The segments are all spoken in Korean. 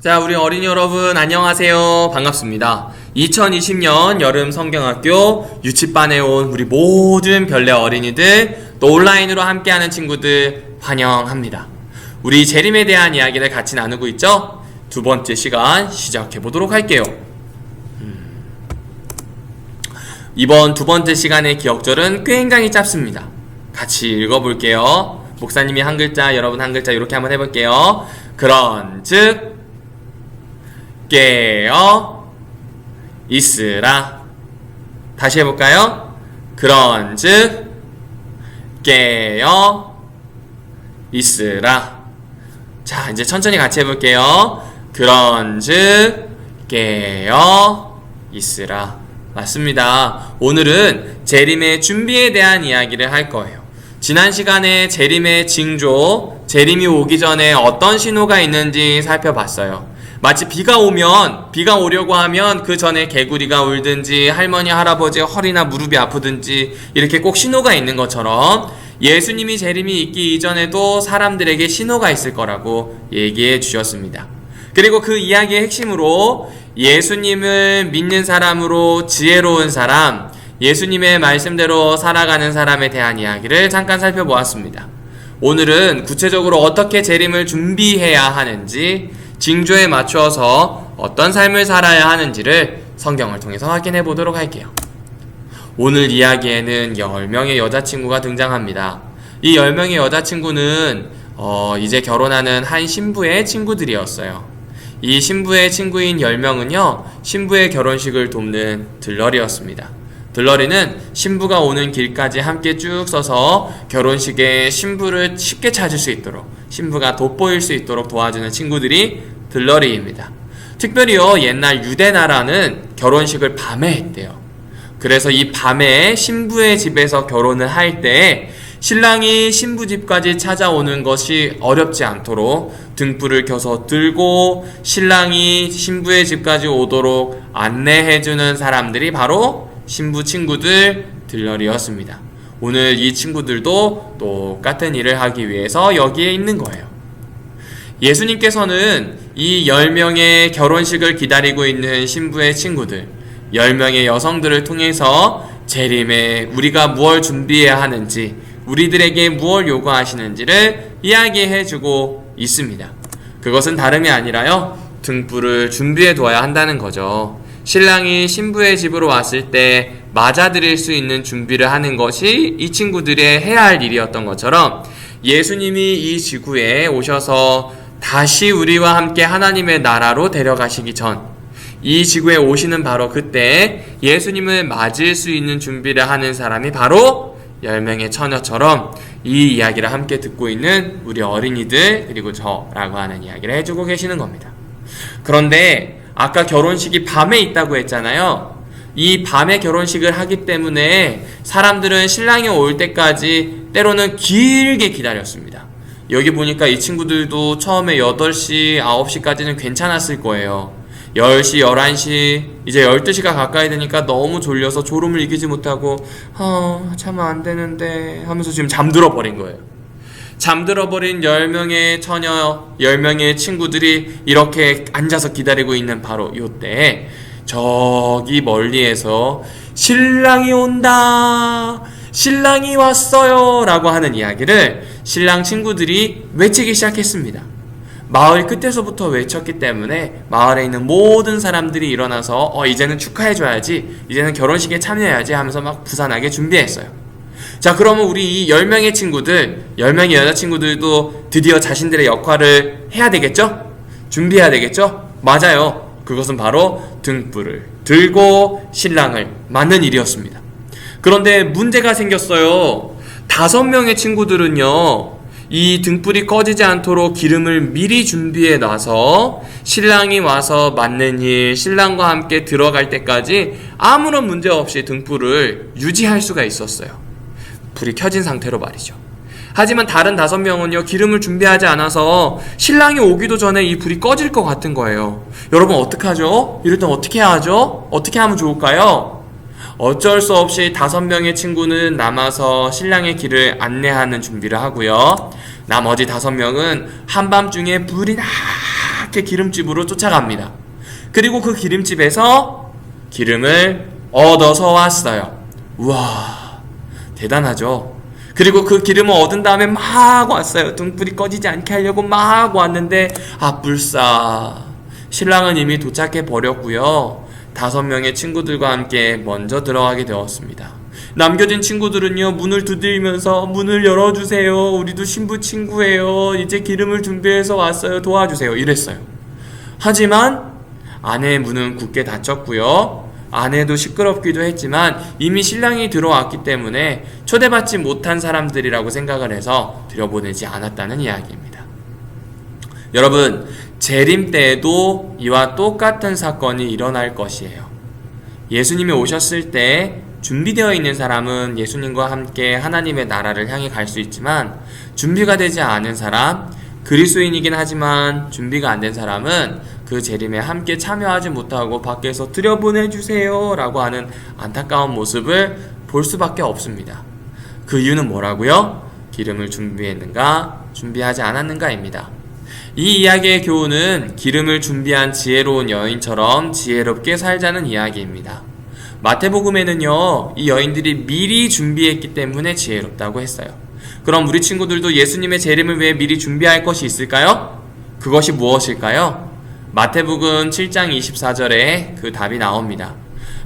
자, 우리 어린이 여러분 안녕하세요. 반갑습니다. 2020년 여름 성경학교 유치반에 온 우리 모든 별내 어린이들, 또 온라인으로 함께하는 친구들 환영합니다. 우리 재림에 대한 이야기를 같이 나누고 있죠? 두 번째 시간 시작해 보도록 할게요. 이번 두 번째 시간의 기억절은 굉장히 짧습니다. 같이 읽어볼게요. 목사님이 한 글자, 여러분 한 글자 이렇게 한번 해볼게요. 그런즉 깨어 있으라. 다시 해볼까요? 그런즉 깨어 있으라. 자, 이제 천천히 같이 해볼게요. 그런즉 깨어 있으라. 맞습니다. 오늘은 재림의 준비에 대한 이야기를 할 거예요. 지난 시간에 재림의 징조, 재림이 오기 전에 어떤 신호가 있는지 살펴봤어요. 마치 비가 오려고 하면 그 전에 개구리가 울든지 할머니, 할아버지 허리나 무릎이 아프든지 이렇게 꼭 신호가 있는 것처럼 예수님이 재림이 있기 이전에도 사람들에게 신호가 있을 거라고 얘기해 주셨습니다. 그리고 그 이야기의 핵심으로 예수님을 믿는 사람으로 지혜로운 사람, 예수님의 말씀대로 살아가는 사람에 대한 이야기를 잠깐 살펴보았습니다. 오늘은 구체적으로 어떻게 재림을 준비해야 하는지, 징조에 맞추어서 어떤 삶을 살아야 하는지를 성경을 통해서 확인해 보도록 할게요. 오늘 이야기에는 10명의 여자친구가 등장합니다. 이 10명의 여자친구는 이제 결혼하는 한 신부의 친구들이었어요. 이 신부의 친구인 10명은요, 신부의 결혼식을 돕는 들러리였습니다. 들러리는 신부가 오는 길까지 함께 쭉 서서 결혼식에 신부를 쉽게 찾을 수 있도록, 신부가 돋보일 수 있도록 도와주는 친구들이 들러리입니다. 특별히요, 옛날 유대나라는 결혼식을 밤에 했대요. 그래서 이 밤에 신부의 집에서 결혼을 할 때 신랑이 신부 집까지 찾아오는 것이 어렵지 않도록 등불을 켜서 들고 신랑이 신부의 집까지 오도록 안내해주는 사람들이 바로 신부 친구들 들러리였습니다. 오늘 이 친구들도 똑같은 일을 하기 위해서 여기에 있는 거예요. 예수님께서는 이 10명의 결혼식을 기다리고 있는 신부의 친구들, 10명의 여성들을 통해서 재림에 우리가 무엇을 준비해야 하는지, 우리들에게 무엇을 요구하시는지를 이야기해주고 있습니다. 그것은 다름이 아니라요, 등불을 준비해 둬야 한다는 거죠. 신랑이 신부의 집으로 왔을 때 맞아들일 수 있는 준비를 하는 것이 이 친구들의 해야 할 일이었던 것처럼, 예수님이 이 지구에 오셔서 다시 우리와 함께 하나님의 나라로 데려가시기 전, 이 지구에 오시는 바로 그때 예수님을 맞을 수 있는 준비를 하는 사람이 바로 10명의 처녀처럼 이 이야기를 함께 듣고 있는 우리 어린이들, 그리고 저라고 하는 이야기를 해주고 계시는 겁니다. 그런데 아까 결혼식이 밤에 있다고 했잖아요. 이 밤에 결혼식을 하기 때문에 사람들은 신랑이 올 때까지 때로는 길게 기다렸습니다. 여기 보니까 이 친구들도 처음에 8시, 9시까지는 괜찮았을 거예요. 10시, 11시, 이제 12시가 가까이 되니까 너무 졸려서 졸음을 이기지 못하고 참아 안 되는데 하면서 지금 잠들어 버린 거예요. 잠들어 버린 10명의 처녀, 10명의 친구들이 이렇게 앉아서 기다리고 있는 바로 이때 저기 멀리에서 신랑이 온다, 신랑이 왔어요 라고 하는 이야기를 신랑 친구들이 외치기 시작했습니다. 마을 끝에서부터 외쳤기 때문에 마을에 있는 모든 사람들이 일어나서 이제는 축하해줘야지, 이제는 결혼식에 참여해야지 하면서 막 부산하게 준비했어요. 자, 그러면 우리 이 10명의 친구들, 10명의 여자친구들도 드디어 자신들의 역할을 해야 되겠죠? 준비해야 되겠죠? 맞아요. 그것은 바로 등불을 들고 신랑을 맞는 일이었습니다. 그런데 문제가 생겼어요. 5명의 친구들은요, 이 등불이 꺼지지 않도록 기름을 미리 준비해 놔서 신랑이 와서 맞는 일, 신랑과 함께 들어갈 때까지 아무런 문제 없이 등불을 유지할 수가 있었어요. 불이 켜진 상태로 말이죠. 하지만 다른 5명은요, 기름을 준비하지 않아서 신랑이 오기도 전에 이 불이 꺼질 것 같은 거예요. 여러분 어떡하죠? 이럴 땐 어떻게 해야 하죠? 어떻게 하면 좋을까요? 어쩔 수 없이 5명의 친구는 남아서 신랑의 길을 안내하는 준비를 하고요. 나머지 5명은 한밤중에 불이 다 이렇게 기름집으로 쫓아갑니다. 그리고 그 기름집에서 기름을 얻어서 왔어요. 우와, 대단하죠? 그리고 그 기름을 얻은 다음에 막 왔어요. 등불이 꺼지지 않게 하려고 막 왔는데 불싸, 신랑은 이미 도착해 버렸고요. 5명의 친구들과 함께 먼저 들어가게 되었습니다. 남겨진 친구들은요, 문을 두드리면서 문을 열어주세요. 우리도 신부 친구예요. 이제 기름을 준비해서 왔어요. 도와주세요. 이랬어요. 하지만 아내의 문은 굳게 닫혔고요. 아내도 시끄럽기도 했지만 이미 신랑이 들어왔기 때문에 초대받지 못한 사람들이라고 생각을 해서 들여보내지 않았다는 이야기입니다. 여러분, 재림 때에도 이와 똑같은 사건이 일어날 것이에요. 예수님이 오셨을 때 준비되어 있는 사람은 예수님과 함께 하나님의 나라를 향해 갈 수 있지만, 준비가 되지 않은 사람, 그리스도인이긴 하지만 준비가 안 된 사람은 그 재림에 함께 참여하지 못하고 밖에서 들여보내주세요 라고 하는 안타까운 모습을 볼 수밖에 없습니다. 그 이유는 뭐라고요? 기름을 준비했는가, 준비하지 않았는가입니다. 이 이야기의 교훈은 기름을 준비한 지혜로운 여인처럼 지혜롭게 살자는 이야기입니다. 마태복음에는요, 이 여인들이 미리 준비했기 때문에 지혜롭다고 했어요. 그럼 우리 친구들도 예수님의 재림을 위해 미리 준비할 것이 있을까요? 그것이 무엇일까요? 마태복음 7장 24절에 그 답이 나옵니다.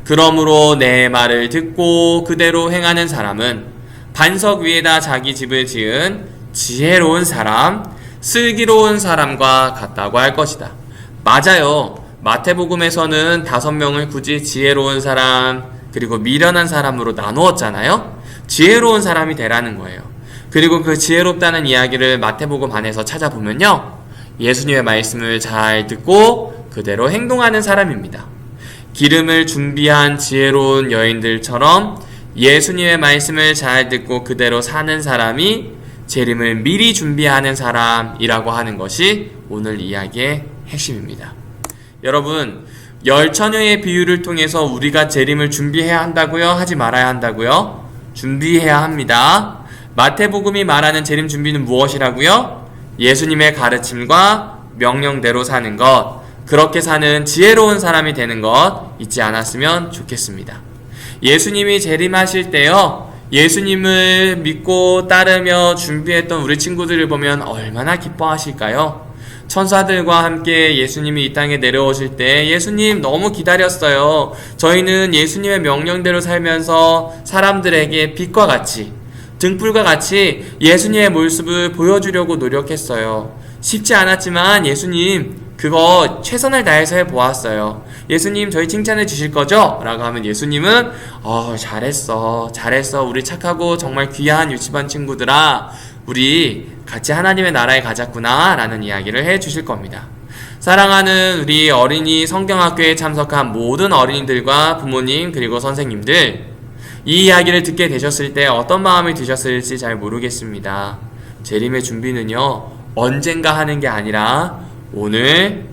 그러므로 내 말을 듣고 그대로 행하는 사람은 반석 위에다 자기 집을 지은 지혜로운 사람, 슬기로운 사람과 같다고 할 것이다. 맞아요. 마태복음에서는 5명을 굳이 지혜로운 사람, 그리고 미련한 사람으로 나누었잖아요. 지혜로운 사람이 되라는 거예요. 그리고 그 지혜롭다는 이야기를 마태복음 안에서 찾아보면요, 예수님의 말씀을 잘 듣고 그대로 행동하는 사람입니다. 기름을 준비한 지혜로운 여인들처럼 예수님의 말씀을 잘 듣고 그대로 사는 사람이 재림을 미리 준비하는 사람이라고 하는 것이 오늘 이야기의 핵심입니다. 여러분, 열처녀의 비유를 통해서 우리가 재림을 준비해야 한다고요? 하지 말아야 한다고요? 준비해야 합니다. 마태복음이 말하는 재림 준비는 무엇이라고요? 예수님의 가르침과 명령대로 사는 것, 그렇게 사는 지혜로운 사람이 되는 것 잊지 않았으면 좋겠습니다. 예수님이 재림하실 때요, 예수님을 믿고 따르며 준비했던 우리 친구들을 보면 얼마나 기뻐하실까요? 천사들과 함께 예수님이 이 땅에 내려오실 때 예수님 너무 기다렸어요. 저희는 예수님의 명령대로 살면서 사람들에게 빛과 같이, 등불과 같이 예수님의 모습을 보여주려고 노력했어요. 쉽지 않았지만 예수님 그거 최선을 다해서 해보았어요. 예수님 저희 칭찬해 주실 거죠? 라고 하면 예수님은 잘했어 우리 착하고 정말 귀한 유치반 친구들아, 우리 같이 하나님의 나라에 가자꾸나 라는 이야기를 해 주실 겁니다. 사랑하는 우리 어린이 성경학교에 참석한 모든 어린이들과 부모님 그리고 선생님들, 이 이야기를 듣게 되셨을 때 어떤 마음이 드셨을지 잘 모르겠습니다. 재림의 준비는요, 언젠가 하는 게 아니라 오늘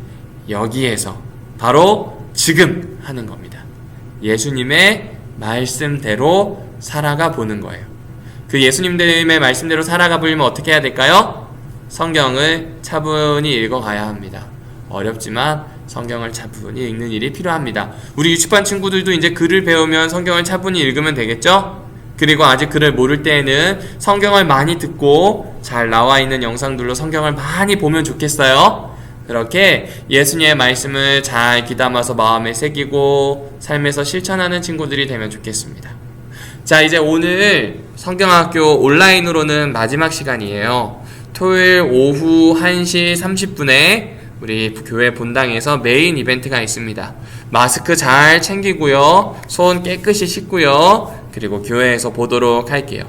여기에서 바로 지금 하는 겁니다. 예수님의 말씀대로 살아가 보는 거예요. 그 예수님의 말씀대로 살아가 보려면 어떻게 해야 될까요? 성경을 차분히 읽어가야 합니다. 어렵지만 성경을 차분히 읽는 일이 필요합니다. 우리 유치반 친구들도 이제 글을 배우면 성경을 차분히 읽으면 되겠죠? 그리고 아직 글을 모를 때에는 성경을 많이 듣고 잘 나와 있는 영상들로 성경을 많이 보면 좋겠어요. 그렇게 예수님의 말씀을 잘 귀담아서 마음에 새기고 삶에서 실천하는 친구들이 되면 좋겠습니다. 자, 이제 오늘 성경학교 온라인으로는 마지막 시간이에요. 토요일 오후 1시 30분에 우리 교회 본당에서 메인 이벤트가 있습니다. 마스크 잘 챙기고요, 손 깨끗이 씻고요, 그리고 교회에서 보도록 할게요.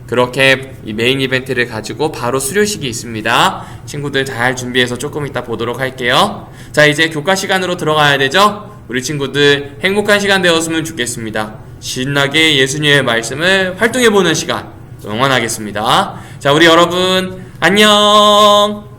그렇게 이 메인 이벤트를 가지고 바로 수료식이 있습니다. 친구들 잘 준비해서 조금 이따 보도록 할게요. 자, 이제 교과 시간으로 들어가야 되죠? 우리 친구들 행복한 시간 되었으면 좋겠습니다. 신나게 예수님의 말씀을 활동해보는 시간 응원하겠습니다. 자, 우리 여러분 안녕.